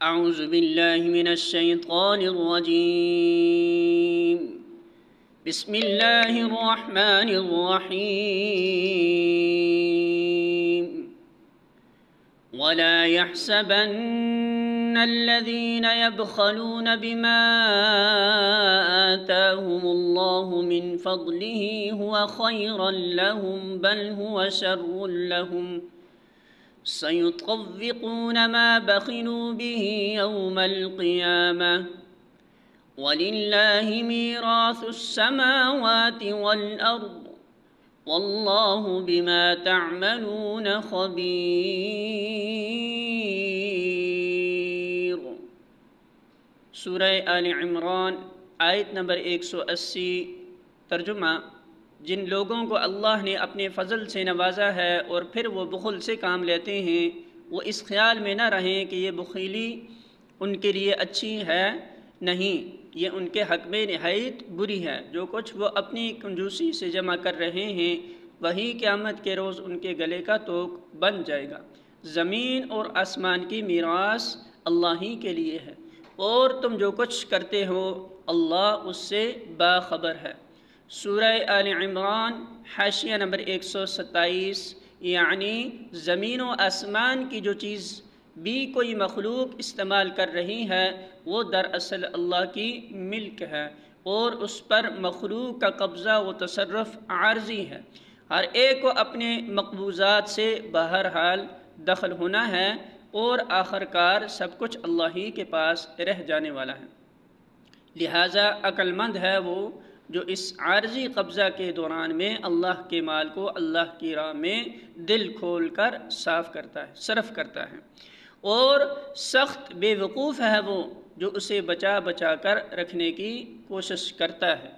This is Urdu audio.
أعوذ بالله من الشيطان الرجيم بسم الله الرحمن الرحيم ولا يحسبن الذين يبخلون بما آتاهم الله من فضله هو خيرا لهم بل هو شر لهم سيطوقون ما بخلوا به يوم القيامة ولله ميراث السماوات والأرض والله بما تعملون خبير۔ سورہ آل عمران آیت نمبر 180۔ ترجمہ: جن لوگوں کو اللہ نے اپنے فضل سے نوازا ہے اور پھر وہ بخل سے کام لیتے ہیں، وہ اس خیال میں نہ رہیں کہ یہ بخیلی ان کے لیے اچھی ہے، نہیں، یہ ان کے حق میں نہایت بری ہے۔ جو کچھ وہ اپنی کنجوسی سے جمع کر رہے ہیں وہی قیامت کے روز ان کے گلے کا توق بن جائے گا۔ زمین اور آسمان کی میراث اللہ ہی کے لیے ہے، اور تم جو کچھ کرتے ہو اللہ اس سے باخبر ہے۔ سورہ آل عمران حاشیہ نمبر 127۔ یعنی زمین و آسمان کی جو چیز بھی کوئی مخلوق استعمال کر رہی ہے وہ دراصل اللہ کی ملک ہے، اور اس پر مخلوق کا قبضہ و تصرف عارضی ہے۔ ہر ایک کو اپنے مقبوضات سے بہرحال دخل ہونا ہے، اور آخر کار سب کچھ اللہ ہی کے پاس رہ جانے والا ہے۔ لہٰذا عقل مند ہے وہ جو اس عارضی قبضہ کے دوران میں اللہ کے مال کو اللہ کی راہ میں دل کھول کر صرف کرتا ہے، اور سخت بے وقوف ہے وہ جو اسے بچا کر رکھنے کی کوشش کرتا ہے۔